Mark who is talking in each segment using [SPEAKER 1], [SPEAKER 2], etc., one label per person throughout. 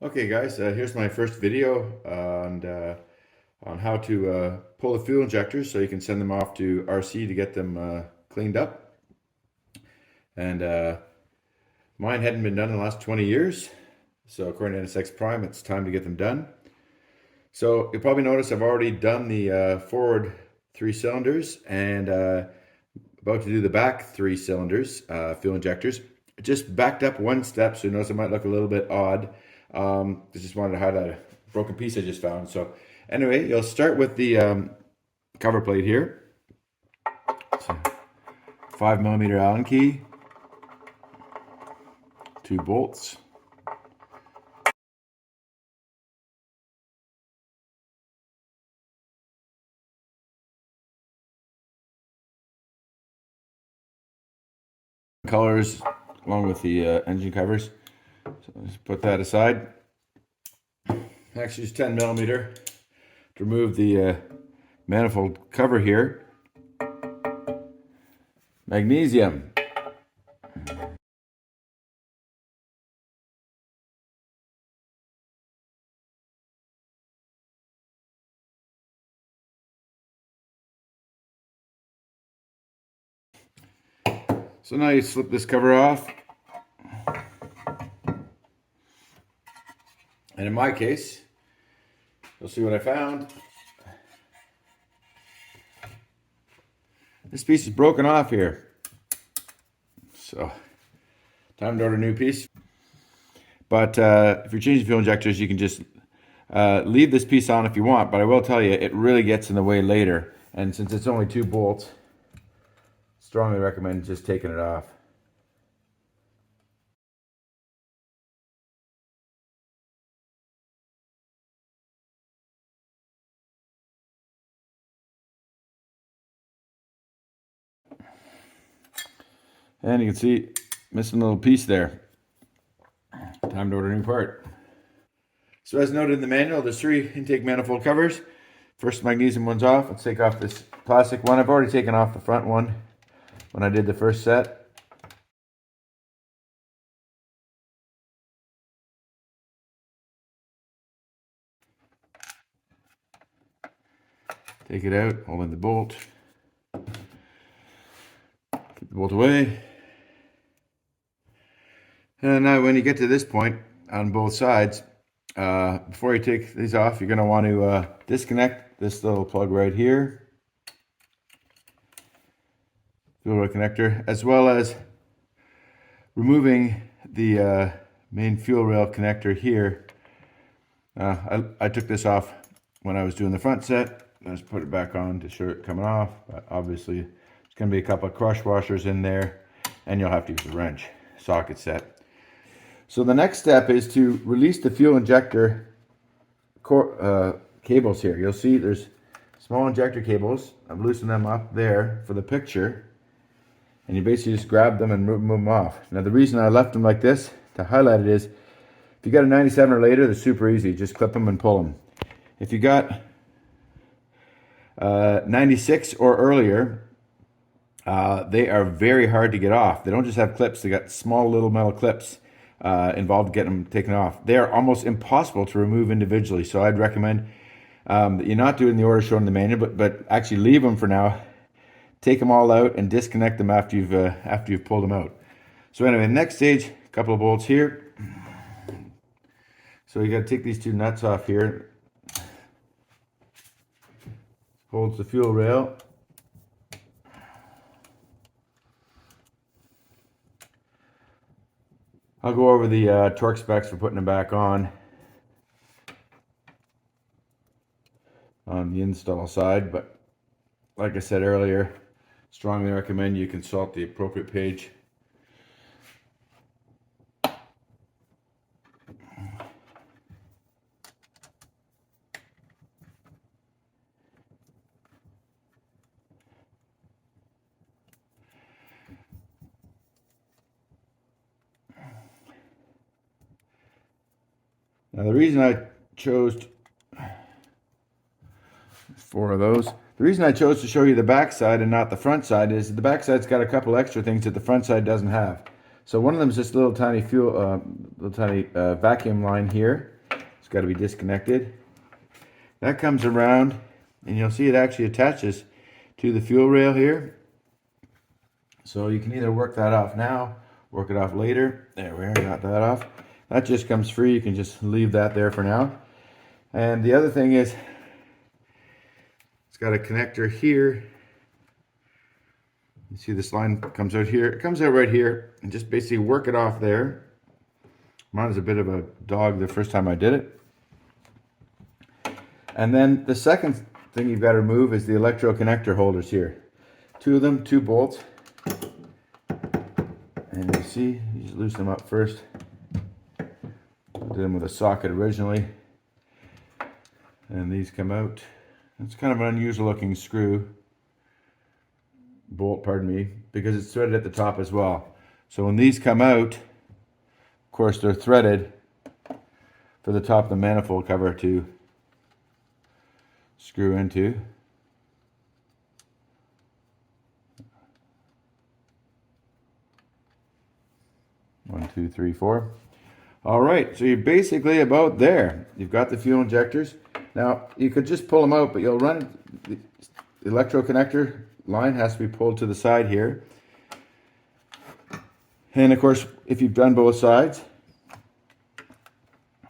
[SPEAKER 1] Okay guys, here's my first video on how to pull the fuel injectors so you can send them off to RC to get them cleaned up. And mine hadn't been done in the last 20 years. So according to NSX Prime, it's time to get them done. So you'll probably notice I've already done the forward 3 cylinders and about to do the back 3 cylinders, fuel injectors. Just backed up one step, so you notice it might look a little bit odd. I just wanted to highlight a broken piece I just found. So anyway, you'll start with the cover plate here. So 5mm Allen key, 2 bolts. Colors along with the engine covers. So let's put that aside. Actually, use 10mm to remove the manifold cover here. Magnesium. So now you slip this cover off. And in my case, you'll see what I found. This piece is broken off here. So, time to order a new piece. But if you're changing fuel injectors, you can just leave this piece on if you want. But I will tell you, it really gets in the way later. And since it's only 2 bolts, strongly recommend just taking it off. And you can see, missing a little piece there. Time to order a new part. So as noted in the manual, there's 3 intake manifold covers. First magnesium one's off. Let's take off this plastic one. I've already taken off the front one when I did the first set. Take it out, hold in the bolt. Keep the bolt away. And now when you get to this point on both sides, before you take these off, you're going to want to disconnect this little plug right here, fuel rail connector, as well as removing the main fuel rail connector here. I took this off when I was doing the front set. Let's put it back on to show it coming off. But obviously, there's going to be a couple of crush washers in there, and you'll have to use a wrench socket set. So the next step is to release the fuel injector cables here. You'll see there's small injector cables. I've loosened them up there for the picture. And you basically just grab them and move them off. Now the reason I left them like this, to highlight it, is if you got a 97 or later, they're super easy. Just clip them and pull them. If you got 96 or earlier, they are very hard to get off. They don't just have clips, they got small little metal clips involved getting them taken off. They are almost impossible to remove individually. So I'd recommend that you not do it in the order shown in the manual, but actually leave them for now. Take them all out and disconnect them after you've pulled them out. So anyway, next stage, a couple of bolts here. So you got to take these 2 nuts off here. Holds the fuel rail. I'll go over the torque specs for putting them back on the install side, but like I said earlier, strongly recommend you consult the appropriate page. Now the reason I chose 4 of those. The reason I chose to show you the back side and not the front side is the back side's got a couple extra things that the front side doesn't have. So one of them is this little tiny vacuum line here. got to be disconnected. That comes around, and you'll see it actually attaches to the fuel rail here. So you can either work that off now, work it off later. There we are, got that off. That just comes free. You can just leave that there for now. And the other thing is, it's got a connector here. You see this line comes out here. It comes out right here, and just basically work it off there. Mine was a bit of a dog the first time I did it. And then the second thing you've got to remove is the electro connector holders here. Two of them, 2 bolts. And you see, you just loosen them up first. Did them with a socket originally. And these come out. It's kind of an unusual looking bolt, pardon me, because it's threaded at the top as well. So when these come out, of course they're threaded for the top of the manifold cover to screw into. One, two, three, four. All right, so you're basically about there. You've got the fuel injectors. Now, you could just pull them out, but you'll run the electro connector line has to be pulled to the side here. And of course, if you've done both sides,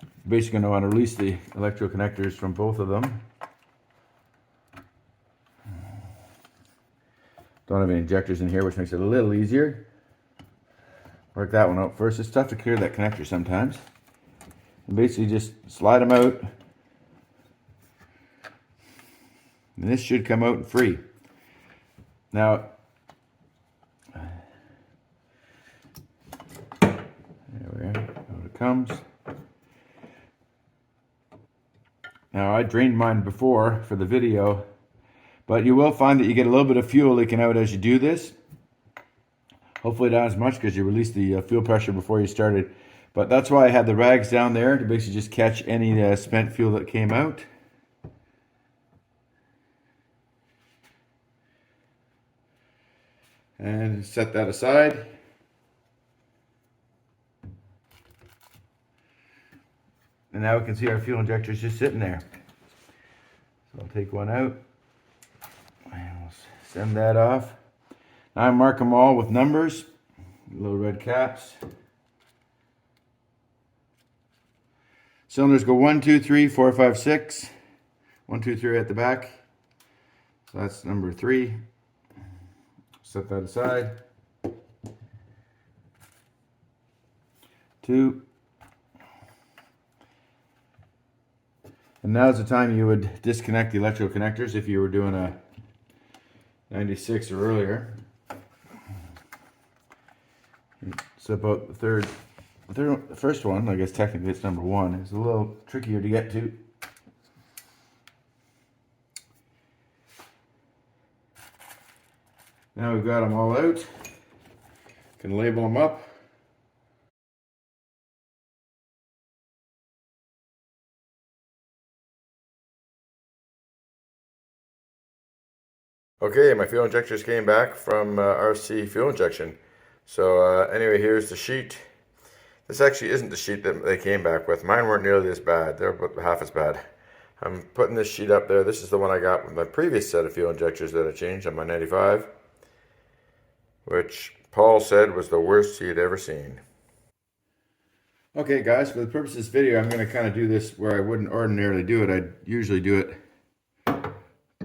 [SPEAKER 1] you're basically going to want to release the electro connectors from both of them. Don't have any injectors in here, which makes it a little easier. Work that one out first. It's tough to clear that connector sometimes. And basically just slide them out. And this should come out free. Now, there we are, out it comes. Now, I drained mine before for the video, but you will find that you get a little bit of fuel leaking out as you do this. Hopefully not as much because you released the fuel pressure before you started. But that's why I had the rags down there to basically just catch any spent fuel that came out. And set that aside. And now we can see our fuel injectors just sitting there. So I'll take one out. And we'll send that off. Now I mark them all with numbers, little red caps. Cylinders go 1, 2, 3, 4, 5, 6. 1, 2, 3 at the back. So that's number 3. Set that aside. 2. And now's the time you would disconnect the electro connectors if you were doing a 96 or earlier. So about the first one, I guess technically it's number 1. It's a little trickier to get to. Now we've got them all out. Can label them up. Okay, my fuel injectors came back from RC fuel injection. So anyway, here's the sheet. This actually isn't the sheet that they came back with. Mine weren't nearly as bad. They're about half as bad. I'm putting this sheet up there. This is the one I got with my previous set of fuel injectors that I changed on my 95, which Paul said was the worst he had ever seen. Okay guys, for the purpose of this video, I'm going to kind of do this where I wouldn't ordinarily do it. I'd usually do it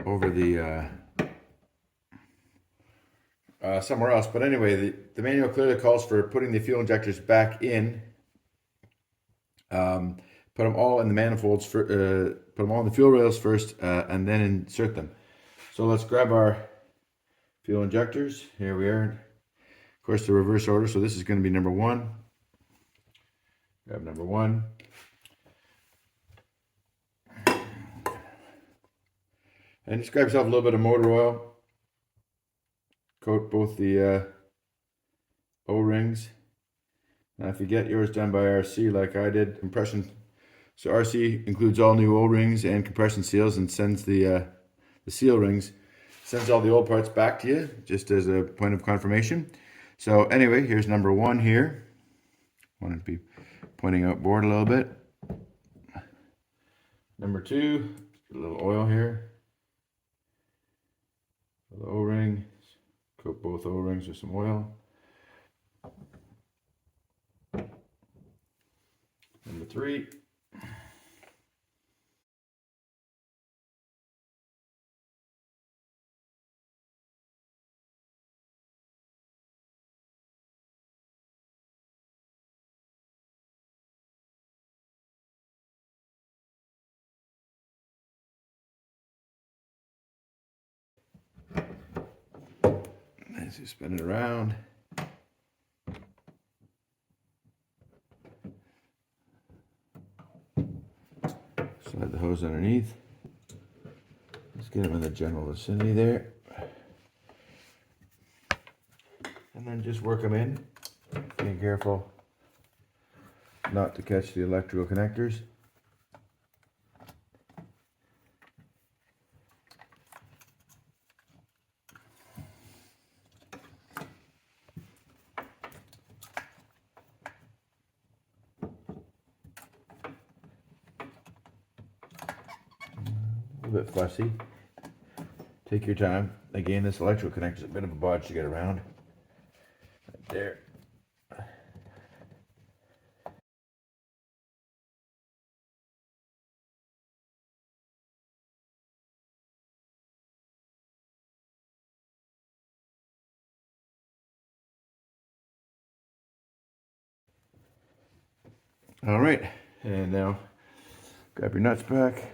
[SPEAKER 1] over the somewhere else. But anyway, the manual clearly calls for putting the fuel injectors back in. Put them all in the manifolds, put them all in the fuel rails first, and then insert them. So let's grab our fuel injectors. Here we are. Of course, the reverse order. So this is going to be number 1. Grab number 1. And just grab yourself a little bit of motor oil. Coat both the O-rings. Now if you get yours done by RC like I did, compression. So RC includes all new O-rings and compression seals and sends the seal rings, sends all the old parts back to you just as a point of confirmation. So anyway, here's number 1 here. Wanted to be pointing outboard a little bit. Number 2, a little oil here for the O-ring. Coat both O-rings with some oil. Number 3. As you spin it around. Slide the hose underneath. Let's get them in the general vicinity there. And then just work them in. Being careful not to catch the electrical connectors. A little bit fussy. Take your time. Again, this electrical connector is a bit of a bodge to get around. Right there. All right, and now grab your nuts back.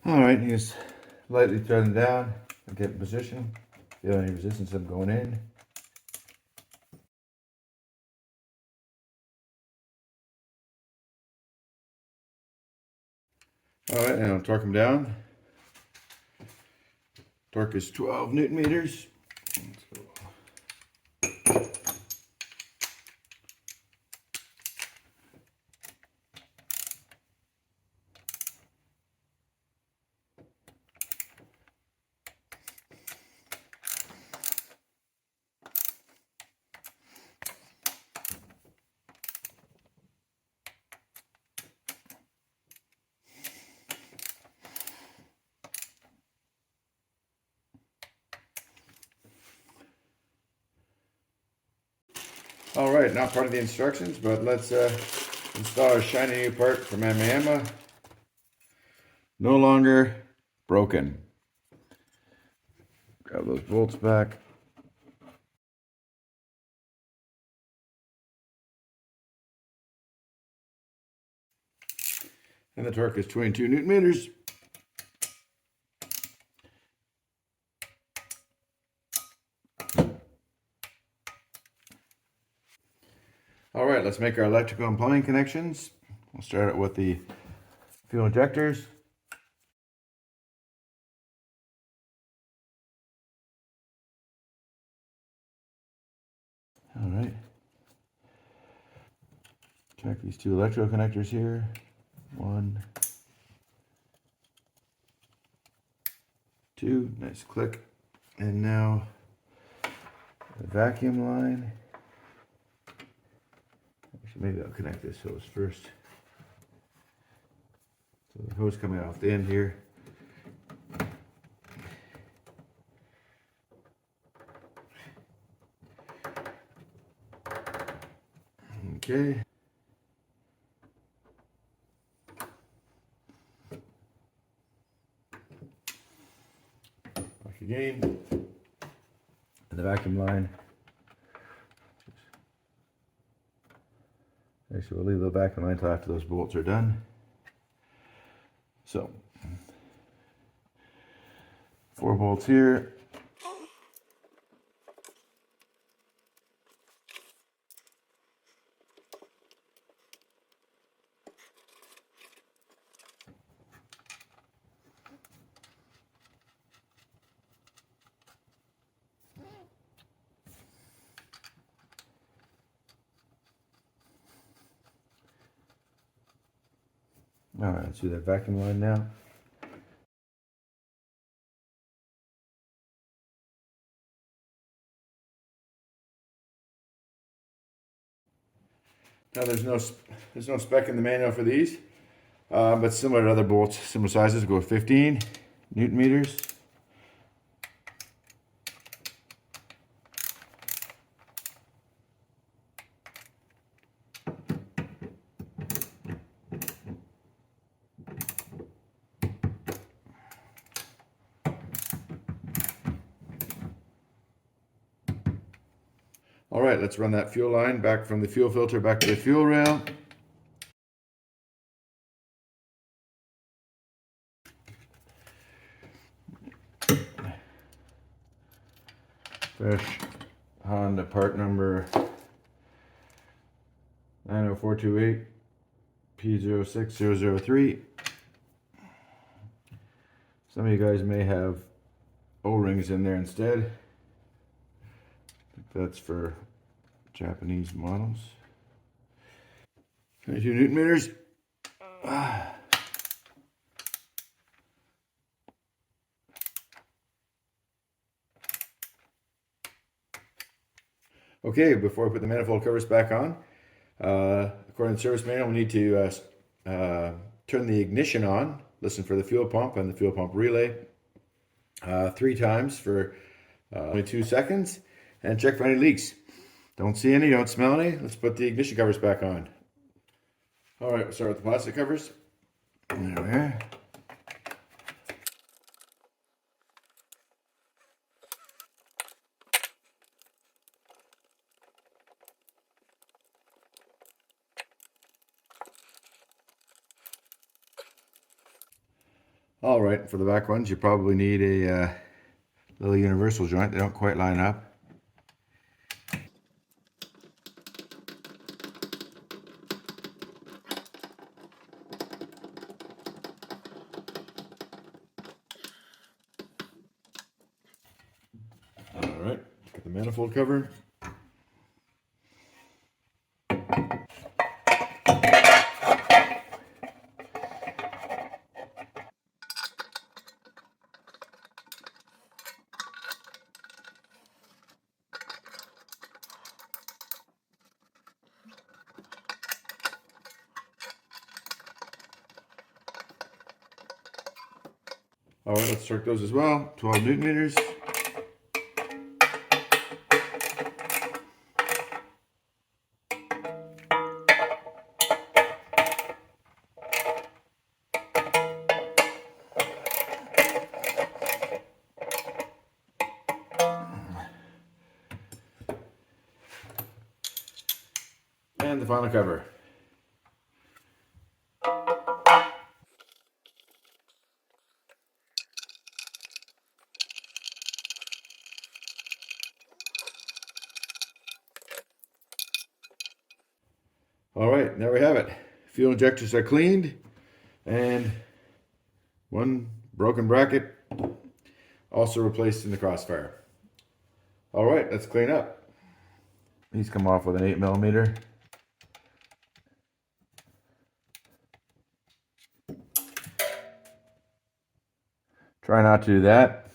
[SPEAKER 1] All right, just lightly thread them down and get in position. Feel any resistance of them going in. All right, and I'll torque them down. Torque is 12 Newton meters. Let's go. All right, not part of the instructions, but let's install a shiny new part from Yama. No longer broken. Grab those bolts back. And the torque is 22 Newton meters. All right, let's make our electrical and plumbing connections. We'll start it with the fuel injectors. All right. Check these 2 electrical connectors here. 1, 2, nice click. And now the vacuum line. Actually, maybe I'll connect this hose first. So the hose coming off the end here. Okay. Back again. And the vacuum line. Actually, we'll leave the vacuum line until after those bolts are done. So, 4 bolts here. All right, let's do that vacuum line now. Now there's no spec in the manual for these, but similar to other bolts, similar sizes, go with 15 Newton meters. All right, let's run that fuel line back from the fuel filter back to the fuel rail. Fresh Honda part number 90428 P06003. Some of you guys may have O-rings in there instead. I think that's for Japanese models. 22 Newton meters. Okay, before I put the manifold covers back on, according to the service manual, we need to turn the ignition on, listen for the fuel pump and the fuel pump relay 3 times for 22 seconds, and check for any leaks. Don't see any, don't smell any. Let's put the ignition covers back on. All right, we'll start with the plastic covers. There we are. All right, for the back ones, you probably need a little universal joint. They don't quite line up. All right, get the manifold cover. All right, let's start those as well. 12 Newton meters. And the final cover. All right, there we have it. Fuel injectors are cleaned, and one broken bracket also replaced in the crossfire. All right, let's clean up. These come off with an 8mm. Try not to do that.